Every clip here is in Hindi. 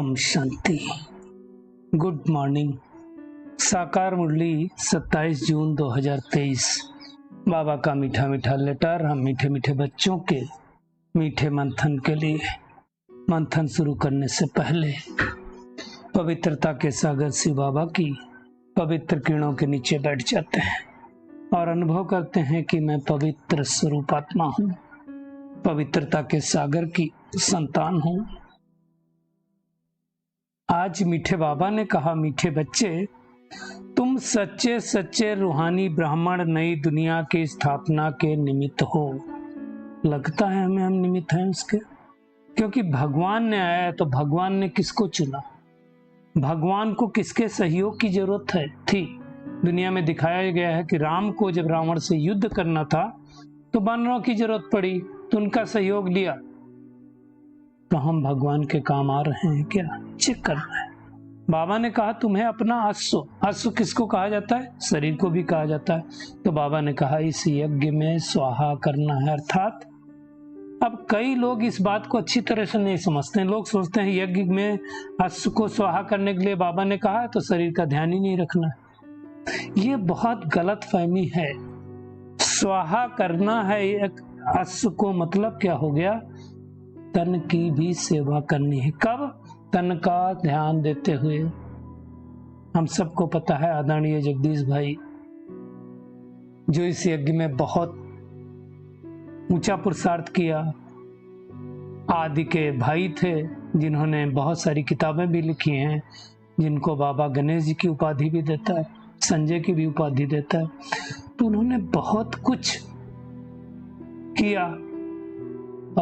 ओम शांति। Good morning. साकार मुरली 27 जून 2023। बाबा का मीठा मीठा लेटर हम मीठे मीठे बच्चों के मीठे मंथन के लिए। मंथन शुरू करने से पहले पवित्रता के सागर शिव बाबा की पवित्र किरणों के नीचे बैठ जाते हैं और अनुभव करते हैं कि मैं पवित्र स्वरूप आत्मा हूँ, पवित्रता के सागर की संतान हूँ। आज मीठे बाबा ने कहा, मीठे बच्चे, तुम सच्चे सच्चे रूहानी ब्राह्मण नई दुनिया की स्थापना के निमित्त हो। लगता है हमें हम निमित्त हैं उसके, क्योंकि भगवान ने आया तो भगवान ने किसको चुना, भगवान को किसके सहयोग की जरूरत थी। दुनिया में दिखाया गया है कि राम को जब रावण से युद्ध करना था तो वानरों की जरूरत पड़ी, तो उनका सहयोग लिया। तो हम भगवान के काम आ रहे हैं क्या, चेक करना है। बाबा ने कहा तुम्हें अपना अश्व किसको कहा जाता है, शरीर को भी कहा जाता है। तो बाबा ने कहा इस यज्ञ में स्वाहा करना है। अर्थात अब कई लोग इस बात को अच्छी तरह से नहीं समझते। लोग सोचते हैं यज्ञ में अश्व को स्वाहा करने के लिए बाबा ने कहा है तो शरीर का ध्यान ही नहीं रखना है। ये बहुत गलत फहमी है। स्वाहा करना है एक अश्व को, मतलब क्या हो गया, तन की भी सेवा करनी है। कब? तन का ध्यान देते हुए। हम सबको पता है आदरणीय जगदीश भाई जो इस यज्ञ में बहुत ऊंचा पुरुषार्थ किया, आदि के भाई थे जिन्होंने बहुत सारी किताबें भी लिखी हैं, जिनको बाबा गणेश जी की उपाधि भी देता है, संजय की भी उपाधि देता है। तो उन्होंने बहुत कुछ किया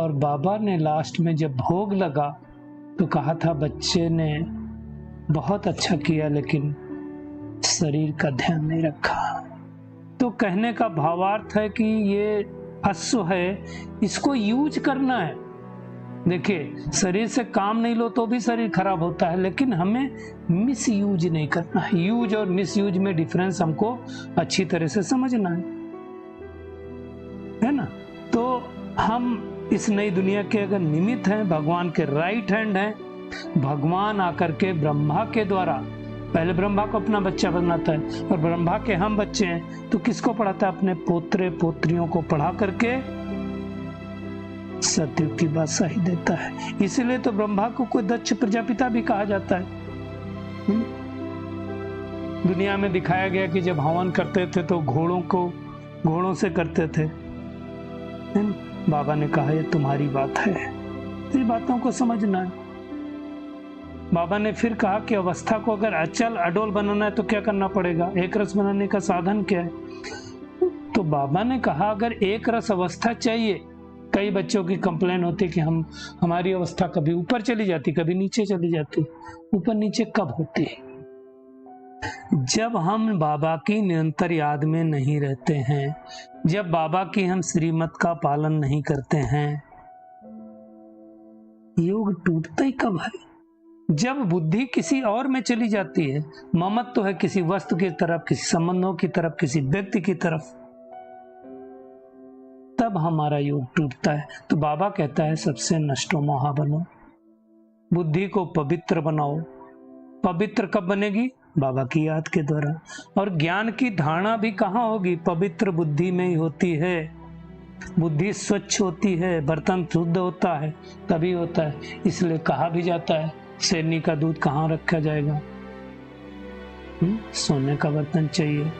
और बाबा ने लास्ट में जब भोग लगा तो कहा था बच्चे ने बहुत अच्छा किया लेकिन शरीर का ध्यान नहीं रखा। तो कहने का भावार्थ है कि ये अश्व है, इसको यूज करना है। देखिए, शरीर से काम नहीं लो तो भी शरीर खराब होता है, लेकिन हमें मिस यूज नहीं करना है। यूज और मिस यूज में डिफरेंस हमको अच्छी तरह से समझना है ना। तो हम इस नई दुनिया के अगर निमित्त हैं, भगवान के राइट हैंड हैं। भगवान आकर के ब्रह्मा के द्वारा पहले ब्रह्मा को अपना बच्चा बनाता है और ब्रह्मा के हम बच्चे हैं तो किसको पढ़ाता है, अपने पोत्रे पोत्रियों को पढ़ा करके सतयुग की बादशाही देता है। इसीलिए तो ब्रह्मा को कोई दक्ष प्रजापिता भी कहा जाता है। दुनिया में दिखाया गया कि जब हवन करते थे तो घोड़ों से करते थे। बाबा ने कहा ये तुम्हारी बात है, इस बातों को समझना है। बाबा ने फिर कहा कि अवस्था को अगर अचल अडोल बनाना है तो क्या करना पड़ेगा, एक रस बनाने का साधन क्या है। तो बाबा ने कहा अगर एक रस अवस्था चाहिए, कई बच्चों की कंप्लेन होती कि हमारी अवस्था कभी ऊपर चली जाती कभी नीचे चली जाती। ऊपर नीचे कब होती है? जब हम बाबा की निरंतर याद में नहीं रहते हैं, जब बाबा की हम श्रीमत का पालन नहीं करते हैं। योग टूटता ही कब है? जब बुद्धि किसी और में चली जाती है, ममत्व तो है किसी वस्तु की तरफ, किसी संबंधों की तरफ, किसी व्यक्ति की तरफ, तब हमारा योग टूटता है। तो बाबा कहता है सबसे नष्टो मोहा बनो, बुद्धि को पवित्र बनाओ। पवित्र कब बनेगी? बाबा की याद के द्वारा। और ज्ञान की धारणा भी कहाँ होगी? पवित्र बुद्धि में ही होती है। बुद्धि स्वच्छ होती है, बर्तन शुद्ध होता है तभी होता है। इसलिए कहा भी जाता है शेरनी का दूध कहाँ रखा जाएगा, सोने का बर्तन चाहिए।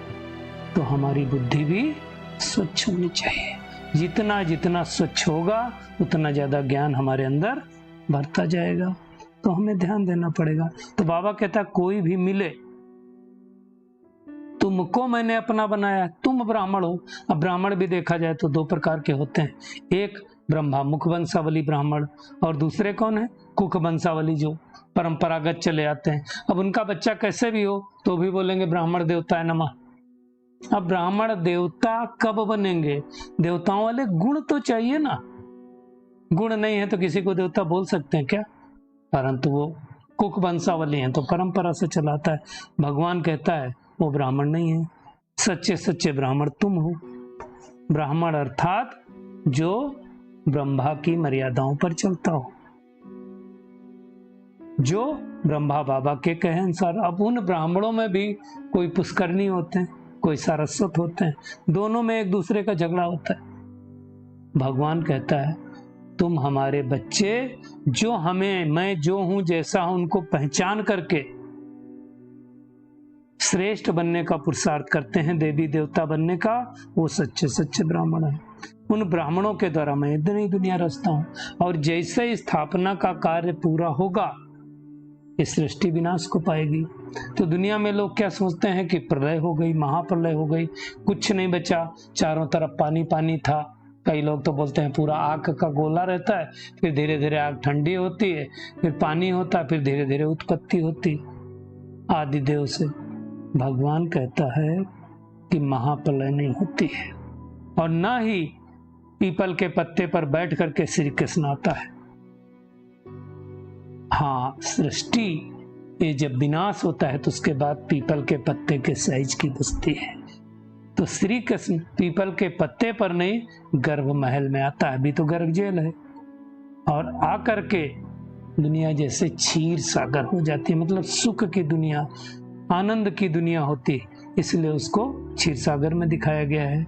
तो हमारी बुद्धि भी स्वच्छ होनी चाहिए। जितना जितना स्वच्छ होगा उतना ज्यादा ज्ञान हमारे अंदर बढ़ता जाएगा। तो हमें ध्यान देना पड़ेगा। तो बाबा कहता कोई भी मिले, तुमको मैंने अपना बनाया, तुम ब्राह्मण हो। अब ब्राह्मण भी देखा जाए तो दो प्रकार के होते हैं, एक ब्रह्मा मुख वंशावली ब्राह्मण और दूसरे कौन है, कुक वंशावली जो परंपरागत चले आते हैं। अब उनका बच्चा कैसे भी हो तो भी बोलेंगे ब्राह्मण देवताय नमः। अब ब्राह्मण देवता कब बनेंगे? देवताओं वाले गुण तो चाहिए ना। गुण नहीं है तो किसी को देवता बोल सकते हैं क्या? परंतु वो कुक वंशावली हैं तो परंपरा से चलाता है। भगवान कहता है वो ब्राह्मण नहीं है, सच्चे सच्चे ब्राह्मण तुम हो। ब्राह्मण अर्थात जो ब्रह्मा की मर्यादाओं पर चलता हो। जो ब्रह्मा बाबा के कहे अनुसार। अब उन ब्राह्मणों में भी कोई पुष्करणी होते हैं, कोई सारस्वत होते हैं, दोनों में एक दूसरे का झगड़ा होता है। भगवान कहता है तुम हमारे बच्चे जो हमें, मैं जो हूं जैसा हूं उनको पहचान करके श्रेष्ठ बनने का पुरुषार्थ करते हैं, देवी देवता बनने का, वो सच्चे सच्चे ब्राह्मण हैं। उन ब्राह्मणों के द्वारा मैं नई दुनिया रचता हूं, और जैसे स्थापना का कार्य पूरा होगा इस सृष्टि विनाश को पाएगी। तो दुनिया में लोग क्या सोचते हैं कि प्रलय हो गई, महाप्रलय हो गई, कुछ नहीं बचा, चारों तरफ पानी पानी था। कई लोग तो बोलते हैं पूरा आग का गोला रहता है, फिर धीरे धीरे आग ठंडी होती है, फिर पानी होता है, फिर धीरे धीरे उत्पत्ति होती आदिदेव से। भगवान कहता है कि महाप्रलय नहीं होती है, और ना ही पीपल के पत्ते पर बैठ करके श्री कृष्ण आता है। हाँ, सृष्टि ये जब विनाश होता है तो उसके बाद पीपल के पत्ते के साइज की बचती है। तो श्री कृष्ण पीपल के पत्ते पर नहीं, गर्भ महल में आता है, अभी तो गर्भ जेल है, और आकर के दुनिया जैसे क्षीर सागर हो जाती है, मतलब सुख की दुनिया, आनंद की दुनिया होती है, इसलिए उसको क्षीर सागर में दिखाया गया है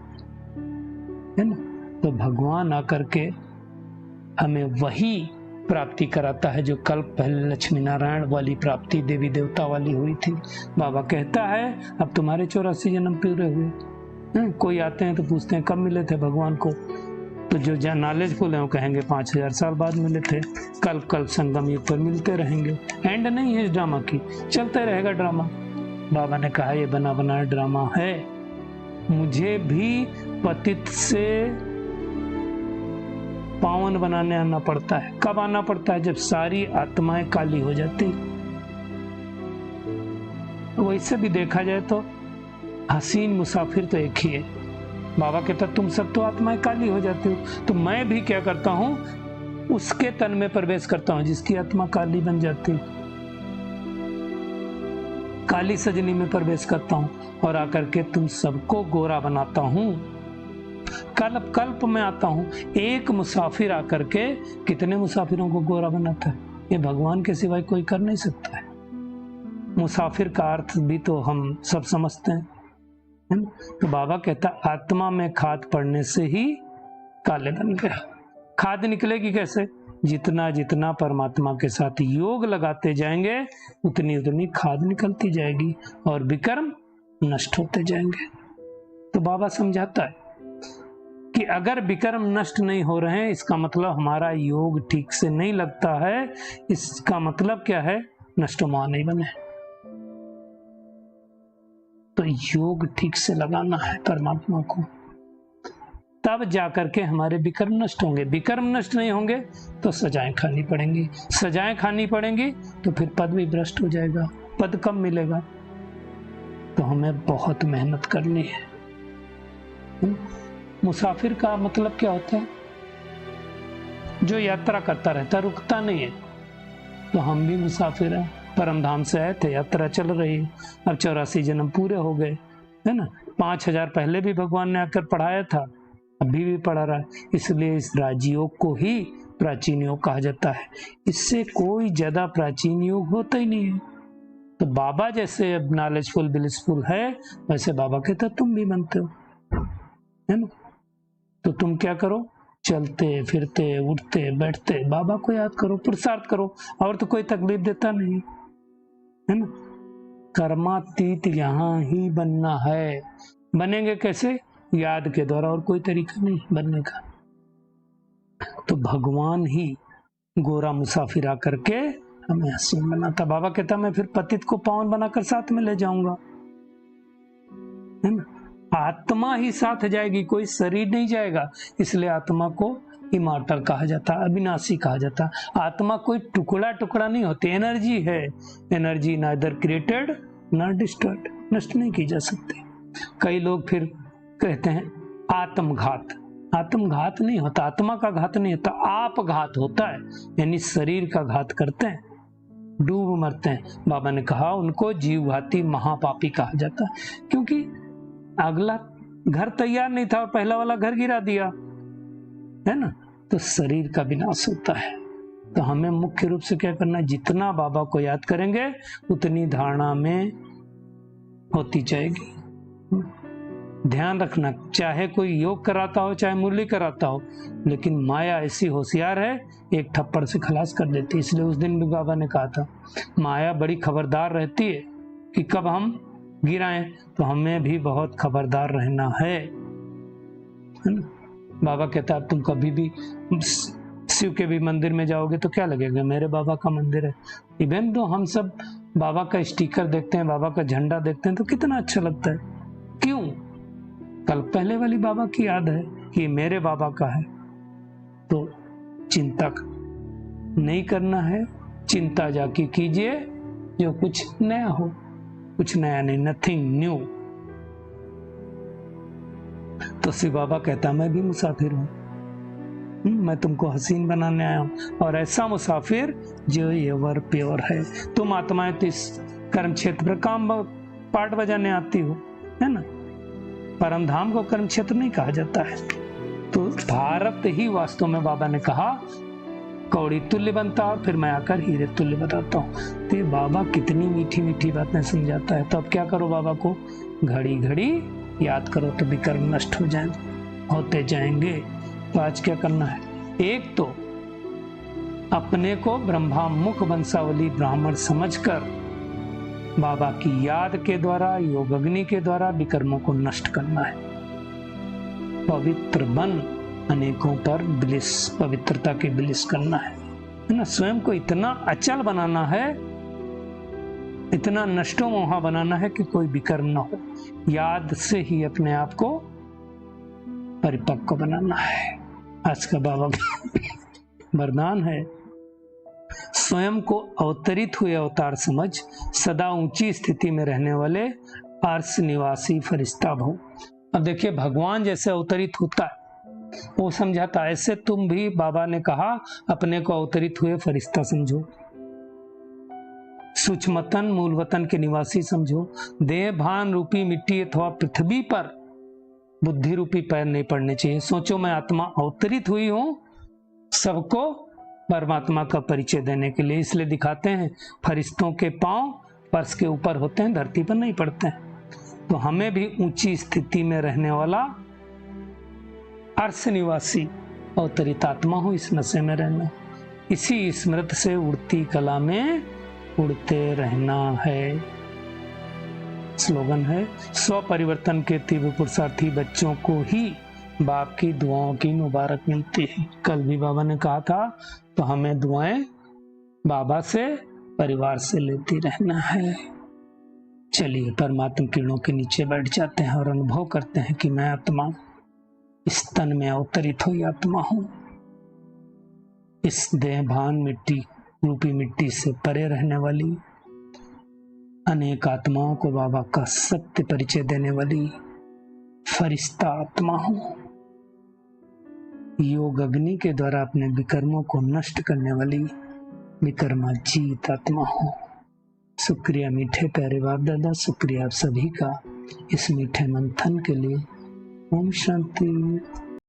ना। तो भगवान आकर के हमें वही प्राप्ति कराता है जो कल्प पहले लक्ष्मी नारायण वाली प्राप्ति, देवी देवता वाली हुई थी। बाबा कहता है अब तुम्हारे 84 जन्म पूरे हुए। कोई आते हैं तो पूछते हैं कब मिले थे भगवान को, तो जो नॉलेजफुल है वो कहेंगे 5000 साल बाद मिले थे। कल संगम युग पर मिलते रहेंगे। एंड नहीं है इस ड्रामा की, चलते रहेगा ड्रामा। बाबा ने कहा ये बना बनाया ड्रामा है, मुझे भी पतित से पावन बनाने आना पड़ता है। कब आना पड़ता है? जब सारी आत्माएं काली हो जाती। वैसे भी देखा जाए तो हसीन मुसाफिर तो एक ही है। बाबा कहता तुम सब तो आत्माएं काली हो जाती हो, तो मैं भी क्या करता हूं, उसके तन में प्रवेश करता हूं जिसकी आत्मा काली बन जाती, काली सजनी में प्रवेश करता हूं, और आकर के तुम सबको गोरा बनाता हूं। कल्प कल्प में आता हूं, एक मुसाफिर आकर के कितने मुसाफिरों को गोरा बनाता है, ये भगवान के सिवाय कोई कर नहीं सकता है। मुसाफिर का अर्थ भी तो हम सब समझते हैं। तो बाबा कहता आत्मा में खाद पड़ने से ही काले बन गया। खाद निकलेगी कैसे? जितना जितना परमात्मा के साथ योग लगाते जाएंगे उतनी उतनी खाद निकलती जाएगी और विकर्म नष्ट होते जाएंगे। तो बाबा समझाता है कि अगर विकर्म नष्ट नहीं हो रहे हैं, इसका मतलब हमारा योग ठीक से नहीं लगता है। इसका मतलब क्या है? नष्टमा नहीं बने। तो योग ठीक से लगाना है परमात्मा को, तब जाकर के हमारे विकर्म नष्ट होंगे। विकर्म नष्ट नहीं होंगे तो सजाएं खानी पड़ेंगी, सजाएं खानी पड़ेंगी तो फिर पद भी भ्रष्ट हो जाएगा, पद कम मिलेगा। तो हमें बहुत मेहनत करनी है। मुसाफिर का मतलब क्या होता है? जो यात्रा करता रहता, रुकता नहीं है। तो हम भी मुसाफिर हैं, परम धाम से आए थे, यात्रा चल रही है, अब 84 जन्म पूरे हो गए, है ना। 5000 पहले भी भगवान ने आकर पढ़ाया था, अभी भी पढ़ा रहा है। इसलिए इस राजयोग को ही प्राचीन योग कहा जाता है। इससे कोई ज्यादा प्राचीन योग होता ही नहीं है। तो बाबा जैसे अब नॉलेजफुल ब्लिसफुल है, वैसे बाबा कहता तुम भी बनते हो, है ना। तो तुम क्या करो? चलते फिरते उठते बैठते बाबा को याद करो, पुरुषार्थ करो, और तो कोई तकलीफ देता नहीं, है ना। कर्मातीत यहाँ ही बनना है। बनेंगे कैसे? याद के द्वारा, और कोई तरीका नहीं बनने का। तो भगवान ही गोरा मुसाफिर आकर के हमें हसीन बनाता। बाबा कहता मैं फिर पतित को पावन बनाकर साथ में ले जाऊंगा, है ना। आत्मा ही साथ जाएगी, कोई शरीर नहीं जाएगा। इसलिए आत्मा को इमॉर्टल कहा जाता, अविनाशी कहा जाता। आत्मा कोई टुकड़ा टुकड़ा नहीं होती, एनर्जी है। Energy neither created not destroyed, नष्ट नहीं की जा सकती। कई लोग फिर कहते हैं आत्मघात। आत्मघात नहीं होता, आत्मा का घात नहीं होता, आप घात होता है, यानी शरीर का घात करते हैं, डूब मरते हैं। बाबा ने कहा उनको जीवघाती महापापी कहा जाता है, क्योंकि अगला घर तैयार नहीं था और पहला वाला घर गिरा दिया, है ना। तो शरीर का विनाश होता है। तो हमें मुख्य रूप से क्या करना है, जितना बाबा को याद करेंगे उतनी धारणा में होती जाएगी। ध्यान रखना, चाहे कोई योग कराता हो चाहे मुरली कराता हो, लेकिन माया ऐसी होशियार है, एक थप्पड़ से खलास कर देती है। इसलिए उस दिन भी बाबा ने कहा था, माया बड़ी खबरदार रहती है कि कब हम गिराएं, तो हमें भी बहुत खबरदार रहना है ना। बाबा कहता है तुम कभी भी शिव के भी मंदिर में जाओगे तो क्या लगेगा, मेरे बाबा का मंदिर है। इवन तो हम सब बाबा का स्टिकर देखते हैं, बाबा का झंडा देखते हैं तो कितना अच्छा लगता है। क्यों? कल पहले वाली बाबा की याद है कि मेरे बाबा का है। तो चिंता नहीं करना है, चिंता जाके कीजिए जो कुछ नया हो। कुछ नया नहीं, नथिंग न्यू। तो शिव बाबा कहता मैं भी मुसाफिर हूं, मैं तुमको हसीन बनाने आया हूं, और ऐसा मुसाफिर जो एवर प्योर है। तुम आत्माएं तो इस कर्म क्षेत्र पर काम पार्ट बजाने आती हो, है ना। परम धाम को कर्म क्षेत्र नहीं कहा जाता है। तो भारत ही वास्तव में बाबा ने कहा कौड़ी तुल्य बनता है, फिर मैं आकर हीरे तुल्य बताता हूँ। तो ये बाबा कितनी मीठी मीठी बातें समझाता है। तो अब क्या करो, बाबा को घड़ी घड़ी याद करो तो विकर्म नष्ट हो जाएंगे, होते जाएंगे। तो आज क्या करना है, एक तो अपने को ब्रह्मा मुख वंशावली ब्राह्मण समझकर बाबा की याद के द्वारा, योग अग्नि के द्वारा विकर्मों को नष्ट करना है। पवित्र बन अनेकों पर बिलिस, पवित्रता के बिलिस करना है ना। स्वयं को इतना अचल बनाना है, इतना नष्टो मोहा बनाना है कि कोई विकर्म न हो। याद से ही अपने आप को परिपक्व बनाना है। आज का बाबा वरदान है, स्वयं को अवतरित हुए अवतार समझ सदा ऊंची स्थिति में रहने वाले अर्श निवासी फरिश्ता भव। अब देखिए, भगवान जैसे अवतरित होता है वो समझाता, ऐसे तुम भी बाबा ने कहा अपने को अवतरित हुए फरिश्ता समझो, सूक्ष्मतन मूल वतन के निवासी समझो। देह भान रूपी मिट्टी अथवा पृथ्वी पर बुद्धि रूपी पैर नहीं पड़ने चाहिए। सोचो मैं आत्मा अवतरित हुई हूं सबको परमात्मा का परिचय देने के लिए, इसलिए दिखाते हैं फरिश्तों के पांव फर्श के ऊपर होते हैं, धरती पर नहीं पड़ते हैं। तो हमें भी ऊंची स्थिति में रहने वाला अर्श निवासी अवतरित आत्मा हो, इस नशे में रहना, इसी स्मृत से उड़ती कला में उड़ते रहना है। स्लोगन है, स्व परिवर्तन के तीव्र पुरुषार्थी बच्चों को ही बाप की दुआओं की मुबारक मिलती है। कल भी बाबा ने कहा था, तो हमें दुआएं बाबा से, परिवार से लेती रहना है। चलिए परमात्मा किरणों के नीचे बैठ जाते हैं और अनुभव करते हैं कि मैं आत्मा इस तन में अवतरित हुई आत्मा हूं। इस देह भान मिट्टी रूपी मिट्टी से परे रहने वाली अनेक आत्माओं को बाबा का सत्य परिचय देने वाली फरिश्ता आत्मा हूं। योग अग्नि के द्वारा अपने विकर्मों को नष्ट करने वाली विकर्माजीत आत्मा हूं। शुक्रिया मीठे प्यारे बाप दादा, शुक्रिया आप सभी का इस मीठे मंथन के लिए। ओम शांति।